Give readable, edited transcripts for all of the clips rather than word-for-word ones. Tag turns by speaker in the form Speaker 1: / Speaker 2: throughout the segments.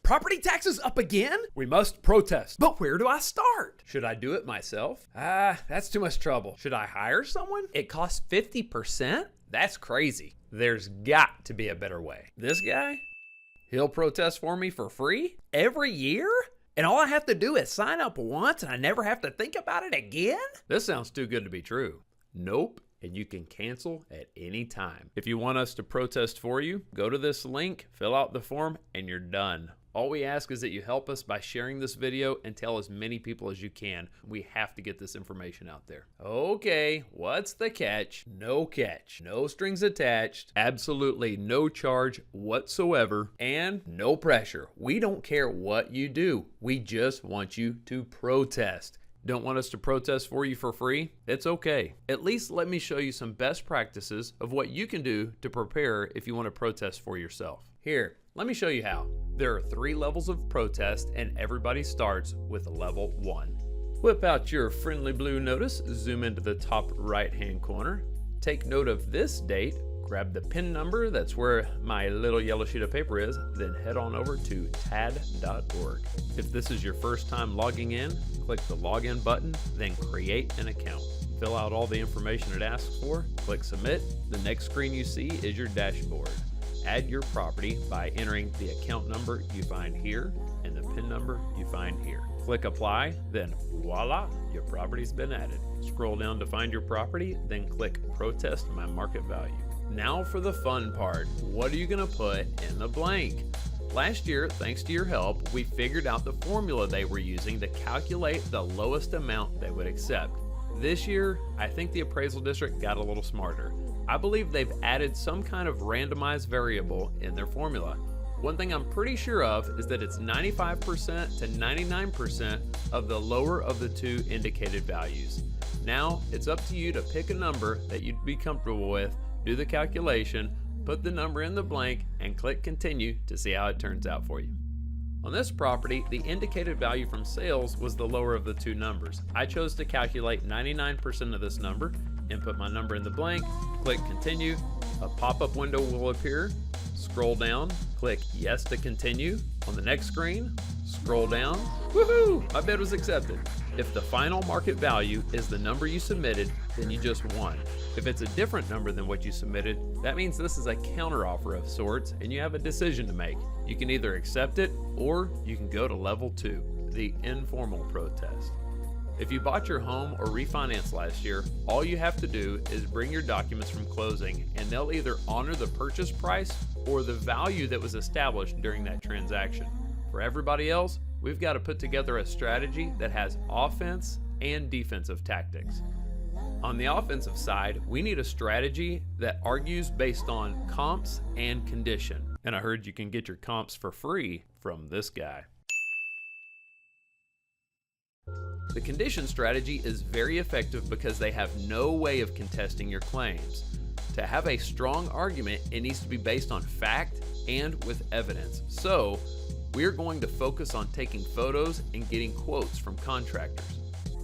Speaker 1: Property taxes up again? We must protest. But where do I start? Should I do it myself? That's too much trouble. Should I hire someone? It costs 50%? That's crazy. There's got to be a better way. This guy? He'll protest for me for free? Every year? And all I have to do is sign up once and I never have to think about it again? This sounds too good to be true. Nope. And you can cancel at any time. If you want us to protest for you, go to this link, fill out the form, and you're done. All we ask is that you help us by sharing this video and tell as many people as you can. We have to get this information out there. Okay, what's the catch? No catch, no strings attached, absolutely no charge whatsoever, and no pressure. We don't care what you do. We just want you to protest. Don't want us to protest for you for free? It's okay. At least let me show you some best practices of what you can do to prepare if you want to protest for yourself. Here, let me show you how. There are 3 levels of protest and everybody starts with level 1. Whip out your friendly blue notice, zoom into the top right-hand corner, take note of this date, grab the PIN number, that's where my little yellow sheet of paper is, then head on over to tad.org. If this is your first time logging in, click the login button, then create an account. Fill out all the information it asks for, click submit. The next screen you see is your dashboard. Add your property by entering the account number you find here and the PIN number you find here. Click apply, then voila, your property's been added. Scroll down to find your property, then click protest my market value. Now for the fun part. What are you gonna put in the blank? Last year, thanks to your help, we figured out the formula they were using to calculate the lowest amount they would accept. This year, I think the appraisal district got a little smarter. I believe they've added some kind of randomized variable in their formula. One thing I'm pretty sure of is that it's 95% to 99% of the lower of the 2 indicated values. Now, it's up to you to pick a number that you'd be comfortable with, do the calculation, put the number in the blank, and click continue to see how it turns out for you. On this property, the indicated value from sales was the lower of the 2 numbers. I chose to calculate 99% of this number, input my number in the blank, click continue, a pop-up window will appear, scroll down, click yes to continue. On the next screen, scroll down, woohoo, my bid was accepted. If the final market value is the number you submitted, then you just won. If it's a different number than what you submitted, that means this is a counteroffer of sorts and you have a decision to make. You can either accept it or you can go to level 2, the informal protest. If you bought your home or refinanced last year, all you have to do is bring your documents from closing and they'll either honor the purchase price or the value that was established during that transaction. For everybody else, we've got to put together a strategy that has offense and defensive tactics. On the offensive side, we need a strategy that argues based on comps and condition. And I heard you can get your comps for free from this guy. The condition strategy is very effective because they have no way of contesting your claims. To have a strong argument, it needs to be based on fact and with evidence. So, we're going to focus on taking photos and getting quotes from contractors.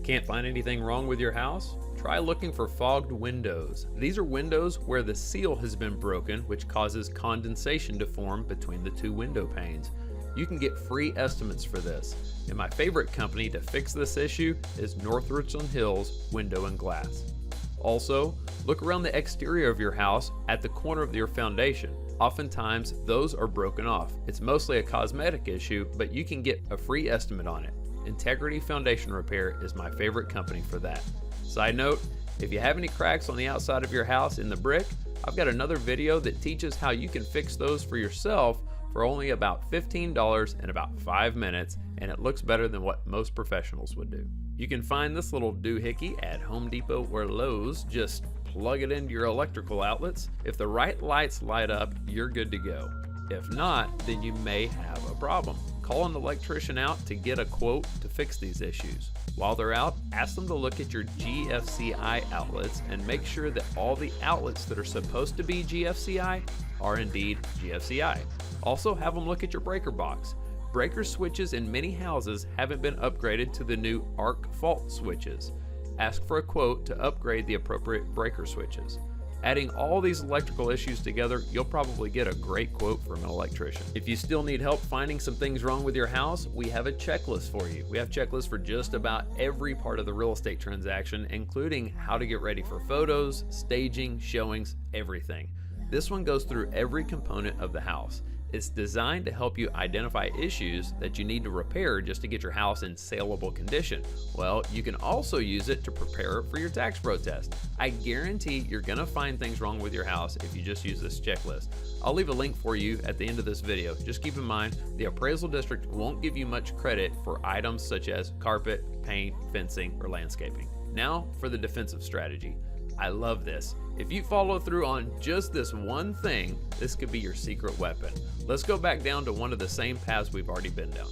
Speaker 1: Can't find anything wrong with your house? Try looking for fogged windows. These are windows where the seal has been broken, which causes condensation to form between the 2 window panes. You can get free estimates for this. And my favorite company to fix this issue is North Richland Hills Window and Glass. Also, look around the exterior of your house at the corner of your foundation. Oftentimes, those are broken off. It's mostly a cosmetic issue, but you can get a free estimate on it. Integrity Foundation Repair is my favorite company for that. Side note, if you have any cracks on the outside of your house in the brick, I've got another video that teaches how you can fix those for yourself for only about $15 in about 5 minutes, and it looks better than what most professionals would do. You can find this little doohickey at Home Depot or Lowe's. Just plug it into your electrical outlets. If the right lights light up, you're good to go. If not, then you may have a problem. Call an electrician out to get a quote to fix these issues. While they're out, ask them to look at your GFCI outlets and make sure that all the outlets that are supposed to be GFCI are indeed GFCI. Also, have them look at your breaker box. Breaker switches in many houses haven't been upgraded to the new arc fault switches. Ask for a quote to upgrade the appropriate breaker switches. Adding all these electrical issues together, you'll probably get a great quote from an electrician. If you still need help finding some things wrong with your house, we have a checklist for you. We have checklists for just about every part of the real estate transaction, including how to get ready for photos, staging, showings, everything. This one goes through every component of the house. It's designed to help you identify issues that you need to repair just to get your house in saleable condition. Well, you can also use it to prepare for your tax protest. I guarantee you're gonna find things wrong with your house if you just use this checklist. I'll leave a link for you at the end of this video. Just keep in mind, the appraisal district won't give you much credit for items such as carpet, paint, fencing, or landscaping. Now for the defensive strategy. I love this. If you follow through on just this one thing, this could be your secret weapon. Let's go back down to one of the same paths we've already been down.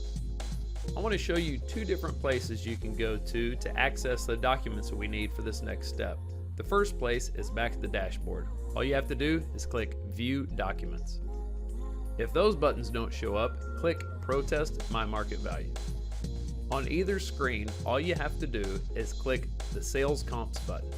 Speaker 1: I want to show you two different places you can go to access the documents that we need for this next step. The first place is back at the dashboard. All you have to do is click View Documents. If those buttons don't show up, click Protest My Market Value. On either screen, all you have to do is click the Sales Comps button.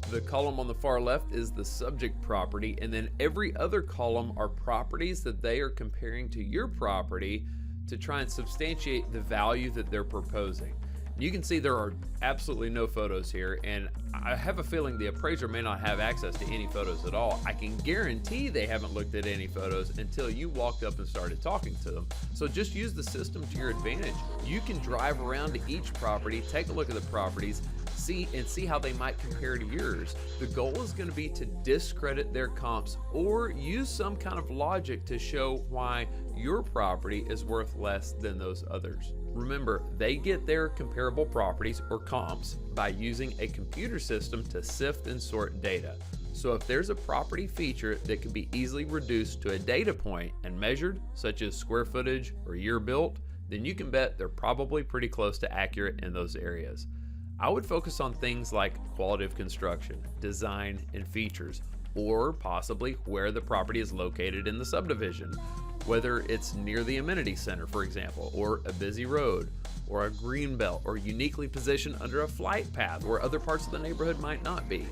Speaker 1: The column on the far left is the subject property, and then every other column are properties that they are comparing to your property to try and substantiate the value that they're proposing. You can see there are absolutely no photos here, and I have a feeling the appraiser may not have access to any photos at all. I can guarantee they haven't looked at any photos until you walked up and started talking to them. So just use the system to your advantage. You can drive around to each property, take a look at the properties, see how they might compare to yours. The goal is going to be to discredit their comps or use some kind of logic to show why your property is worth less than those others. Remember, they get their comparable properties or comps by using a computer system to sift and sort data. So if there's a property feature that can be easily reduced to a data point and measured, such as square footage or year built, then you can bet they're probably pretty close to accurate in those areas. I would focus on things like quality of construction, design, and features, or possibly where the property is located in the subdivision, whether it's near the amenity center, for example, or a busy road, or a green belt, or uniquely positioned under a flight path where other parts of the neighborhood might not be.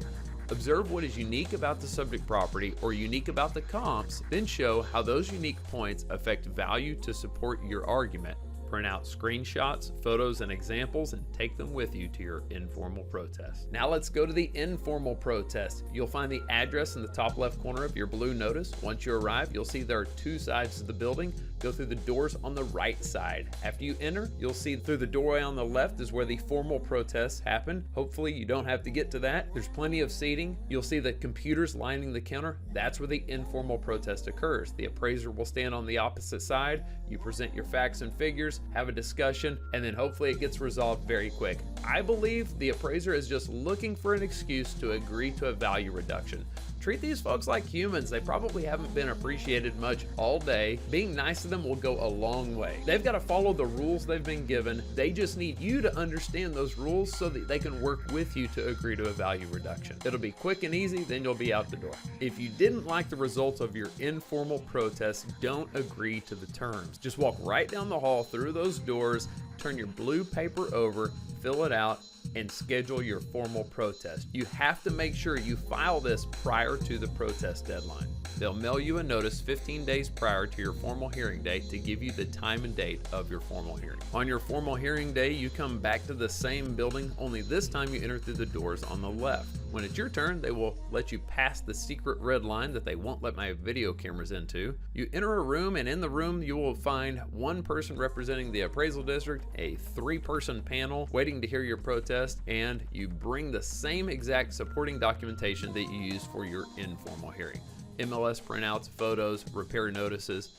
Speaker 1: Observe what is unique about the subject property or unique about the comps, then show how those unique points affect value to support your argument. Print out screenshots, photos, and examples and take them with you to your informal protest. Now let's go to the informal protest. You'll find the address in the top left corner of your blue notice. Once you arrive, you'll see there are two sides to the building. Go through the doors on the right side. After you enter, you'll see through the doorway on the left is where the formal protests happen. Hopefully you don't have to get to that. There's plenty of seating. You'll see the computers lining the counter. That's where the informal protest occurs. The appraiser will stand on the opposite side. You present your facts and figures, have a discussion, and then hopefully it gets resolved very quick. I believe the appraiser is just looking for an excuse to agree to a value reduction. Treat these folks like humans. They probably haven't been appreciated much all day. Being nice to them will go a long way. They've got to follow the rules they've been given. They just need you to understand those rules so that they can work with you to agree to a value reduction. It'll be quick and easy, then you'll be out the door. If you didn't like the results of your informal protest, don't agree to the terms. Just walk right down the hall through those doors, turn your blue paper over, fill it out, and schedule your formal protest. You have to make sure you file this prior to the protest deadline. They'll mail you a notice 15 days prior to your formal hearing date to give you the time and date of your formal hearing. On your formal hearing day, you come back to the same building, only this time you enter through the doors on the left. When it's your turn, they will let you pass the secret red line that they won't let my video cameras into. You enter a room, and in the room you will find one person representing the appraisal district, a 3-person panel waiting to hear your protest, and you bring the same exact supporting documentation that you use for your informal hearing. MLS printouts, photos, repair notices,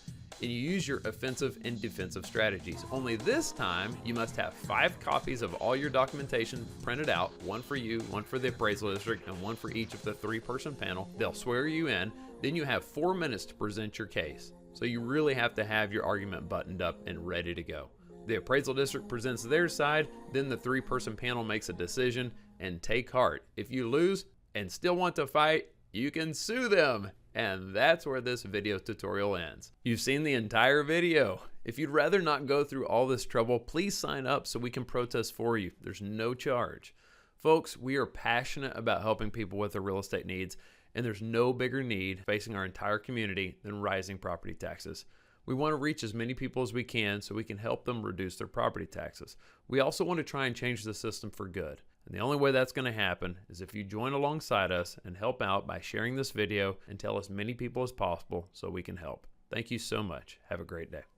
Speaker 1: and you use your offensive and defensive strategies. Only this time, you must have 5 copies of all your documentation printed out, one for you, one for the appraisal district, and one for each of the 3-person panel. They'll swear you in. Then you have 4 minutes to present your case. So you really have to have your argument buttoned up and ready to go. The appraisal district presents their side, then the 3-person panel makes a decision, and take heart. If you lose and still want to fight, you can sue them. And that's where this video tutorial ends. You've seen the entire video. If you'd rather not go through all this trouble, please sign up so we can protest for you. There's no charge. Folks, we are passionate about helping people with their real estate needs, And there's no bigger need facing our entire community than rising property taxes. We want to reach as many people as we can so we can help them reduce their property taxes. We also want to try and change the system for good. And the only way that's going to happen is if you join alongside us and help out by sharing this video and tell as many people as possible so we can help. Thank you so much. Have a great day.